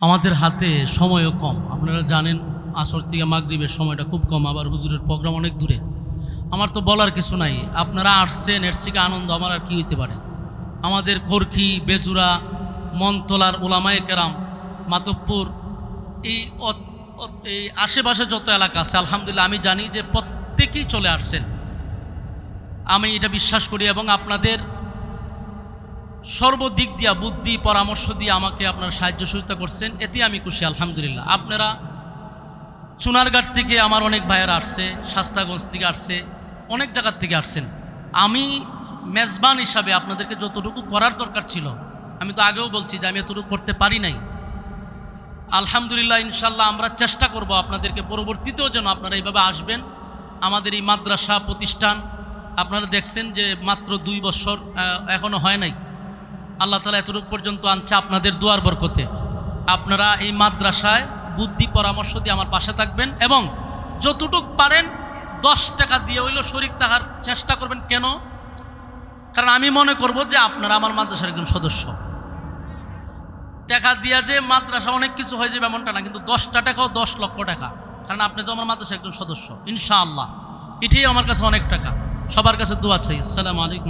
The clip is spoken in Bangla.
আমাদের হাতে সময়ও কম। আপনারা জানেন আসর থেকে মাগরিবের সময়টা খুব কম, আবার হুজুরের প্রোগ্রাম অনেক দূরে। আমার তো বলার কিছু নাই, আপনারা আসছেন, এর থেকে আনন্দ আমার আর কী হইতে পারে। আমাদের খরকি, বেজুরা, মনতলার ওলামায়ে কেরাম, মাতব্বর, এই এই আশেপাশে যত এলাকা আছে আলহামদুলিল্লাহ আমি জানি যে প্রত্যেকেই চলে আসছেন, আমি এটা বিশ্বাস করি। এবং আপনাদের সর্বদিক দিয়া বুদ্ধি পরামর্শ দিয়ে আমাকে আপনারা সাহায্য সহযোগিতা করছেন, এতে আমি খুশি আলহামদুলিল্লাহ। আপনারা চুনারঘাট থেকে আমার অনেক ভাইয়েরা আসছে, শাস্তাগঞ্জ থেকে আসছে, অনেক জায়গার থেকে আসছেন। আমি মেজবান হিসাবে আপনাদেরকে যতটুকু করার দরকার ছিল, আমি তো আগেও বলছি যে আমি এতটুকু করতে পারি নাই। আলহামদুলিল্লাহ ইনশাল্লাহ আমরা চেষ্টা করব আপনাদেরকে পরবর্তীতেও যেন আপনারা এইভাবে আসবেন। আমাদের এই মাদ্রাসা প্রতিষ্ঠান আপনারা দেখছেন যে মাত্র 2 বছর এখনও হয় নাই, আল্লাহ তাআলা এতটুকু পর্যন্ত আনছে আপনাদের দোয়ার বরকতে। আপনারা এই মাদ্রাসায় বুদ্ধি পরামর্শ দিয়ে আমার পাশে থাকবেন এবং যতটুক পারেন 10 টাকা দিয়ে হইলেও শরীক থাকার চেষ্টা করবেন। কেন? কারণ আমি মনে করব যে আপনারা আমার মাদ্রাসার একজন সদস্য। টাকা দিয়া যে মাদ্রাসা অনেক কিছু হয়ে যাবে এমনটা না, কিন্তু 10টা টাকাও 10 লক্ষ টাকা, কারণ আপনি তো আমার মাদ্রাসার একজন সদস্য ইনশাআল্লাহ। এটাই আমার কাছে অনেক টাকা। সবার কাছে দোয়া চাই। আসসালামু আলাইকুম।